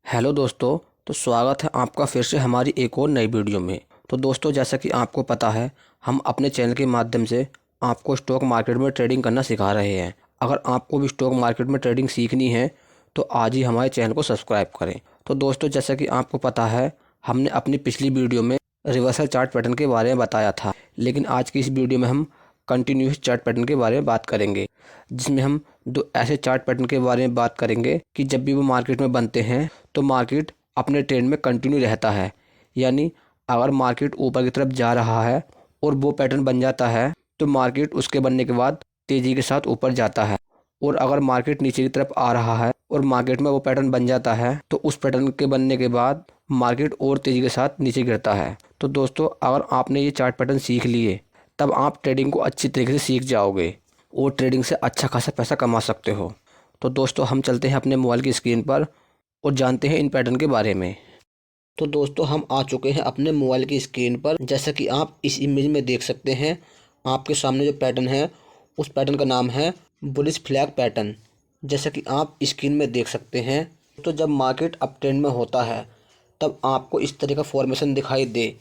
Hello दोस्तों। तो स्वागत है आपका फिर से हमारी एक और नई वीडियो में। तो दोस्तों, जैसा कि आपको पता है, हम अपने चैनल के माध्यम से आपको स्टॉक मार्केट में ट्रेडिंग करना सिखा रहे हैं। अगर आपको भी स्टॉक मार्केट में ट्रेडिंग सीखनी है तो आज ही हमारे चैनल को सब्सक्राइब करें। तो दोस्तों, जैसा कि आपको पता है, हमने अपनी पिछली वीडियो में रिवर्सल चार्ट पैटर्न के बारे में बताया था, लेकिन आज की इस वीडियो में हम कंटिन्यूस चार्ट पैटर्न के बारे में बात करेंगे, जिसमें हम दो ऐसे चार्ट पैटर्न के बारे में बात करेंगे कि जब भी वो मार्केट में बनते हैं तो मार्केट अपने ट्रेंड में कंटिन्यू रहता है। यानी अगर मार्केट ऊपर की तरफ जा रहा है और वो पैटर्न बन जाता है तो मार्केट उसके बनने के बाद तेज़ी के साथ ऊपर जाता है, और अगर मार्केट नीचे की तरफ आ रहा है और मार्केट में वो पैटर्न बन जाता है तो उस पैटर्न के बनने के बाद मार्केट और तेज़ी के साथ नीचे गिरता है। तो दोस्तों, अगर आपने ये चार्ट पैटर्न सीख लिए तब आप ट्रेडिंग को अच्छी तरीके से सीख जाओगे और ट्रेडिंग से अच्छा खासा पैसा कमा सकते हो। तो दोस्तों, हम चलते हैं अपने मोबाइल की स्क्रीन पर और जानते हैं इन पैटर्न के बारे में। तो दोस्तों, हम आ चुके हैं अपने मोबाइल की स्क्रीन पर। जैसा कि आप इस इमेज में देख सकते हैं, आपके सामने जो पैटर्न है उस पैटर्न का नाम है बुलिश फ्लैग पैटर्न। जैसा कि आप स्क्रीन में देख सकते हैं, तो जब मार्केट अप ट्रेंड में होता है तब आपको इस तरह का फॉर्मेशन दिखाई दे,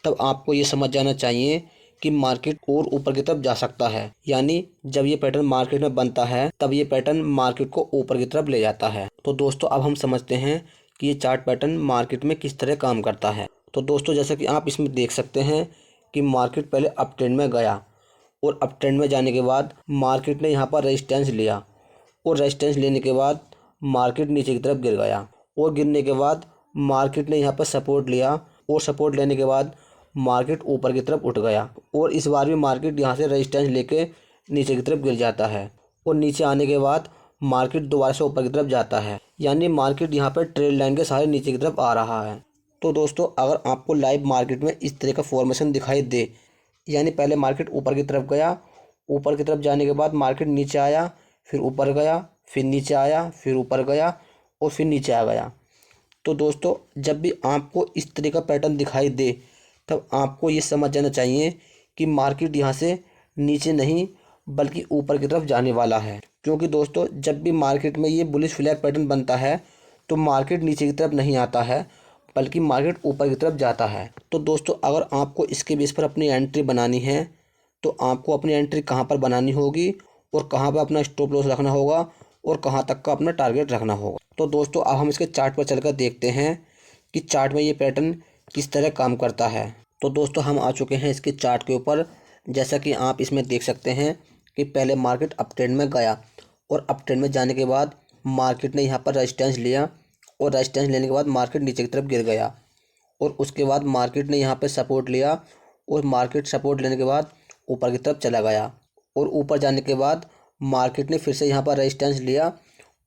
तब आपको ये समझ जाना चाहिए कि मार्केट और ऊपर की तरफ जा सकता है। यानी जब ये पैटर्न मार्केट में बनता है तब ये पैटर्न मार्केट को ऊपर की तरफ ले जाता है। तो दोस्तों, अब हम समझते हैं कि ये चार्ट पैटर्न मार्केट में किस तरह काम करता है। तो दोस्तों, जैसा कि आप इसमें देख सकते हैं कि मार्केट पहले अप ट्रेंड में गया और अप ट्रेंड में जाने के बाद मार्केट ने यहाँ पर रेजिस्टेंस लिया और रेजिस्टेंस लेने के बाद मार्केट नीचे की तरफ गिर गया और गिरने के बाद मार्केट ने यहाँ पर सपोर्ट लिया और सपोर्ट लेने के बाद मार्केट ऊपर की तरफ उठ गया और इस बार भी मार्केट यहाँ से रेजिस्टेंस लेके नीचे की तरफ गिर जाता है और नीचे आने के बाद मार्केट दोबारा से ऊपर की तरफ जाता है। यानी मार्केट यहाँ पर ट्रेड लाइन के सहारे नीचे की तरफ आ रहा है। तो दोस्तों, अगर आपको लाइव मार्केट में इस तरह का फॉर्मेशन दिखाई दे, यानी पहले मार्केट ऊपर की तरफ गया, ऊपर की तरफ जाने के बाद मार्केट नीचे आया, फिर ऊपर गया, फिर नीचे आया, फिर ऊपर गया और फिर नीचे आ गया। तो दोस्तों, जब भी आपको इस तरह का पैटर्न दिखाई दे तब आपको ये समझ जाना चाहिए कि मार्केट यहाँ से नीचे नहीं बल्कि ऊपर की तरफ जाने वाला है। क्योंकि दोस्तों, जब भी मार्केट में ये बुलिश फ्लैग पैटर्न बनता है तो मार्केट नीचे की तरफ नहीं आता है बल्कि मार्केट ऊपर की तरफ जाता है। तो दोस्तों, अगर आपको इसके बेस पर अपनी एंट्री बनानी है तो आपको अपनी एंट्री कहाँ पर बनानी होगी और कहाँ पर अपना स्टॉप लॉस रखना होगा और कहाँ तक का अपना टारगेट रखना होगा। तो दोस्तों, अब हम इसके चार्ट पर चलकर देखते हैं कि चार्ट में ये पैटर्न किस तरह काम करता है। तो दोस्तों, हम आ चुके हैं इसके चार्ट के ऊपर। जैसा कि आप इसमें देख सकते हैं कि पहले मार्केट अप ट्रेंड में गया और अप ट्रेंड में जाने के बाद मार्केट ने यहाँ पर रेजिस्टेंस लिया और रेजिस्टेंस लेने के बाद मार्केट नीचे की तरफ गिर गया और उसके बाद मार्केट ने यहाँ पर सपोर्ट लिया और मार्केट सपोर्ट लेने के बाद ऊपर की तरफ चला गया और ऊपर जाने के बाद मार्केट ने फिर से यहाँ पर रेजिस्टेंस लिया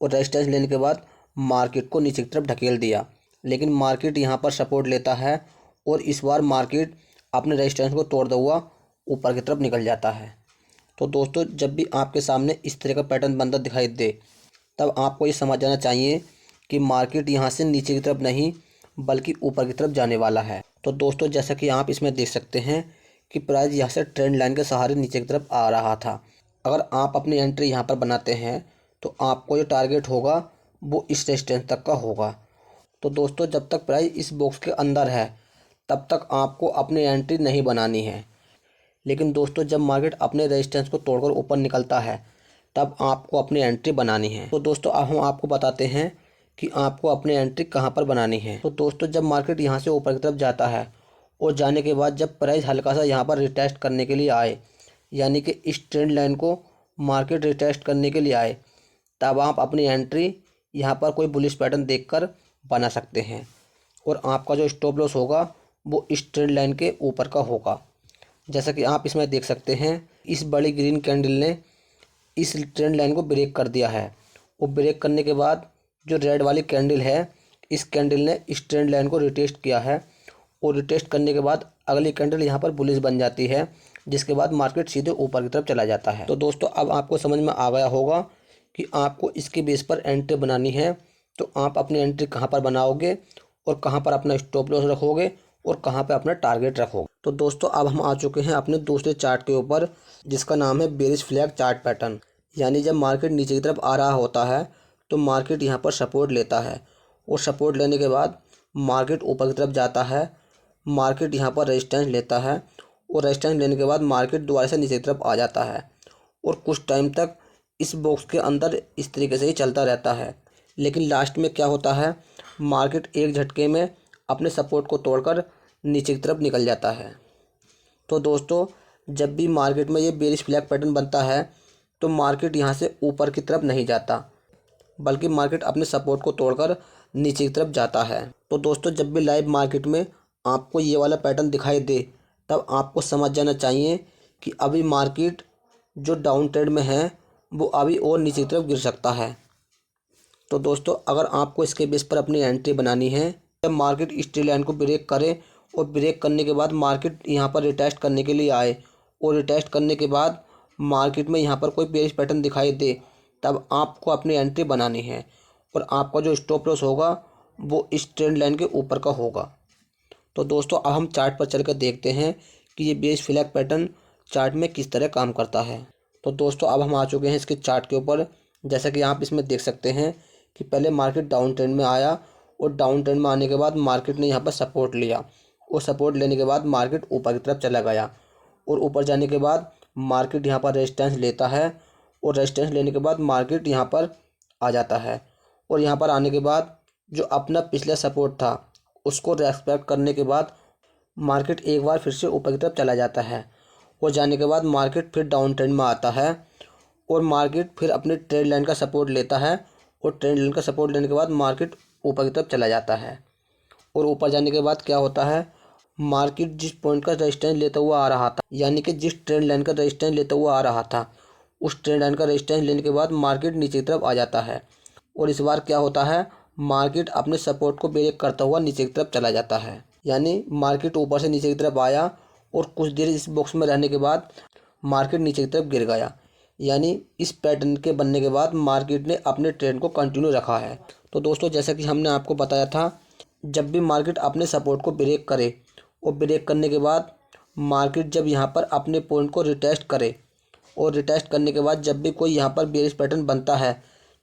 और रेजिस्टेंस लेने के बाद मार्केट को नीचे की तरफ ढकेल दिया। लेकिन मार्केट यहाँ पर सपोर्ट लेता है और इस बार मार्केट अपने रेजिस्टेंस को तोड़ता हुआ ऊपर की तरफ निकल जाता है। तो दोस्तों, जब भी आपके सामने इस तरह का पैटर्न बनता दिखाई दे तब आपको ये समझ जाना चाहिए कि मार्केट यहाँ से नीचे की तरफ नहीं बल्कि ऊपर की तरफ जाने वाला है। तो दोस्तों, जैसा कि आप इसमें देख सकते हैं कि प्राइस यहाँ से ट्रेंड लाइन के सहारे नीचे की तरफ आ रहा था। अगर आप अपनी एंट्री यहाँ पर बनाते हैं तो आपको जो टारगेट होगा वो इस रेजिस्टेंस तक का होगा। तो दोस्तों, जब तक प्राइस इस बॉक्स के अंदर है तब तक आपको अपनी एंट्री नहीं बनानी है। लेकिन दोस्तों, जब मार्केट अपने रेजिस्टेंस को तोड़कर ऊपर निकलता है तब आपको अपनी एंट्री बनानी है। तो दोस्तों, अब हम आपको बताते हैं कि आपको अपनी एंट्री कहाँ पर बनानी है। तो दोस्तों, जब मार्केट यहाँ से ऊपर की तरफ जाता है और जाने के बाद जब प्राइस हल्का सा यहाँ पर रिटेस्ट करने के लिए आए, यानी कि इस ट्रेंड लाइन को मार्केट रिटेस्ट करने के लिए आए, तब आप अपनी एंट्री यहाँ पर कोई बुलिश पैटर्न देखकर बना सकते हैं और आपका जो स्टॉप लॉस होगा वो इस ट्रेंड लाइन के ऊपर का होगा। जैसा कि आप इसमें देख सकते हैं, इस बड़ी ग्रीन कैंडल ने इस ट्रेंड लाइन को ब्रेक कर दिया है और ब्रेक करने के बाद जो रेड वाली कैंडल है, इस कैंडल ने इस ट्रेंड लाइन को रिटेस्ट किया है और रिटेस्ट करने के बाद अगली कैंडल यहाँ पर बुलिश बन जाती है, जिसके बाद मार्केट सीधे ऊपर की तरफ चला जाता है। तो दोस्तों, अब आपको समझ में आ गया होगा कि आपको इसके बेस पर एंट्री बनानी है। तो आप अपनी एंट्री कहाँ पर बनाओगे और कहाँ पर अपना स्टॉप लॉस रखोगे और कहाँ पर अपना टारगेट रखोगे। तो दोस्तों, अब हम आ चुके हैं अपने दूसरे चार्ट के ऊपर, जिसका नाम है बेरिश फ्लैग चार्ट पैटर्न। यानी जब मार्केट नीचे की तरफ आ रहा होता है तो मार्केट यहाँ पर सपोर्ट लेता है और सपोर्ट लेने के बाद मार्केट ऊपर की तरफ जाता है। मार्केट यहाँ पर रेजिस्टेंस लेता है और रेजिस्टेंस लेने के बाद मार्केट दोबारा से नीचे की तरफ आ जाता है और कुछ टाइम तक इस बॉक्स के अंदर इस तरीके से ही चलता रहता है। लेकिन लास्ट में क्या होता है, मार्केट एक झटके में अपने सपोर्ट को तोड़कर नीचे की तरफ निकल जाता है। तो दोस्तों, जब भी मार्केट में ये बेरिश फ्लैग पैटर्न बनता है तो मार्केट यहाँ से ऊपर की तरफ नहीं जाता, बल्कि मार्केट अपने सपोर्ट को तोड़कर नीचे की तरफ जाता है। तो दोस्तों, जब भी लाइव मार्केट में आपको ये वाला पैटर्न दिखाई दे तब आपको समझ जाना चाहिए कि अभी मार्केट जो डाउन ट्रेंड में है वो अभी और नीचे की तरफ गिर सकता है। तो दोस्तों, अगर आपको इसके बेस पर अपनी एंट्री बनानी है, जब मार्केट इस ट्रेंड लाइन को ब्रेक करे और ब्रेक करने के बाद मार्केट यहाँ पर रिटेस्ट करने के लिए आए और रिटेस्ट करने के बाद मार्केट में यहाँ पर कोई बेरिश पैटर्न दिखाई दे, तब आपको अपनी एंट्री बनानी है और आपका जो स्टॉप लॉस होगा वो इस ट्रेंड लाइन के ऊपर का होगा। तो दोस्तों, अब हम चार्ट पर चलकर देखते हैं कि ये बेरिश फ्लैग पैटर्न चार्ट में किस तरह काम करता है। तो दोस्तों, अब हम आ चुके हैं इसके चार्ट के ऊपर। जैसा कि आप इसमें देख सकते हैं कि पहले मार्केट डाउन ट्रेंड में आया और डाउन ट्रेंड में आने के बाद मार्केट ने यहाँ पर सपोर्ट लिया और सपोर्ट लेने के बाद मार्केट ऊपर की तरफ चला गया और ऊपर जाने के बाद मार्केट यहाँ पर रेजिस्टेंस लेता है और रेजिस्टेंस लेने के बाद मार्केट यहाँ पर आ जाता है और यहाँ पर आने के बाद जो अपना पिछला सपोर्ट था उसको रेस्पेक्ट करने के बाद मार्केट एक बार फिर से ऊपर की तरफ चला जाता है और जाने के बाद मार्केट फिर डाउन ट्रेंड में आता है और मार्केट फिर अपने ट्रेंड लाइन का सपोर्ट लेता है और ट्रेंड लाइन का सपोर्ट लेने के बाद मार्केट ऊपर की तरफ चला जाता है और ऊपर जाने के बाद क्या होता है, मार्केट जिस पॉइंट का रेजिस्टेंस लेता हुआ आ रहा था, यानी कि जिस ट्रेंड लाइन का रेजिस्टेंस लेता हुआ आ रहा था, उस ट्रेंड लाइन का रेजिस्टेंस लेने के बाद मार्केट नीचे की तरफ आ जाता है और इस बार क्या होता है, मार्केट अपने सपोर्ट को ब्रेक करता हुआ नीचे की तरफ चला जाता है। यानी मार्केट ऊपर से नीचे की तरफ आया और कुछ देर इस बॉक्स में रहने के बाद मार्केट नीचे की तरफ गिर गया। यानी इस पैटर्न के बनने के बाद मार्केट ने अपने ट्रेंड को कंटिन्यू रखा है। तो दोस्तों, जैसा कि हमने आपको बताया था, जब भी मार्केट अपने सपोर्ट को ब्रेक करे और ब्रेक करने के बाद मार्केट जब यहाँ पर अपने पॉइंट को रिटेस्ट करे और रिटेस्ट करने के बाद जब भी कोई यहाँ पर बेरिश पैटर्न बनता है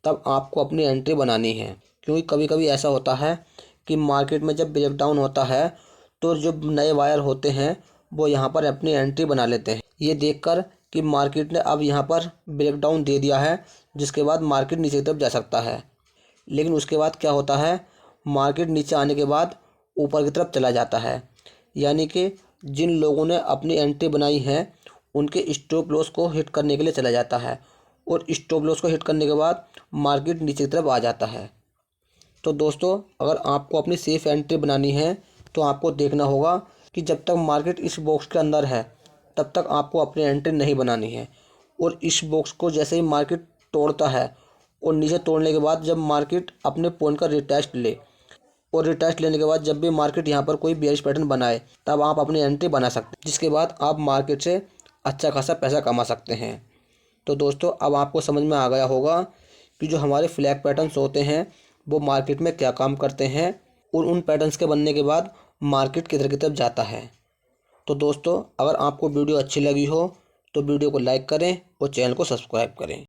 तब आपको अपनी एंट्री बनानी है। क्योंकि कभी कभी ऐसा होता है कि मार्केट में जब ब्रेक डाउन होता है तो जो नए वायर होते हैं वो यहाँ पर अपनी एंट्री बना लेते हैं, ये देखकर कि मार्केट ने अब यहाँ पर ब्रेक डाउन दे दिया है, जिसके बाद मार्केट नीचे की तरफ जा सकता है। लेकिन उसके बाद क्या होता है, मार्केट नीचे आने के बाद ऊपर की तरफ चला जाता है। यानी कि जिन लोगों ने अपनी एंट्री बनाई है उनके स्टॉप लॉस को हिट करने के लिए चला जाता है और स्टॉप लॉस को हिट करने के बाद मार्केट नीचे की तरफ आ जाता है। तो दोस्तों, अगर आपको अपनी सेफ एंट्री बनानी है तो आपको देखना होगा कि जब तक मार्केट इस बॉक्स के अंदर है तब तक आपको अपनी एंट्री नहीं बनानी है और इस बॉक्स को जैसे ही मार्केट तोड़ता है और नीचे तोड़ने के बाद जब मार्केट अपने पॉइंट का रिटेस्ट ले और रिटेस्ट लेने के बाद जब भी मार्केट यहाँ पर कोई बेरिश पैटर्न बनाए तब आप अपनी एंट्री बना सकते हैं, जिसके बाद आप मार्केट से अच्छा खासा पैसा कमा सकते हैं। तो दोस्तों, अब आपको समझ में आ गया होगा कि जो हमारे फ्लैग पैटर्न्स होते हैं वो मार्केट में क्या काम करते हैं और उन पैटर्न्स के बनने के बाद मार्केट किधर की तरफ जाता है। तो दोस्तों, अगर आपको वीडियो अच्छी लगी हो तो वीडियो को लाइक करें और चैनल को सब्सक्राइब करें।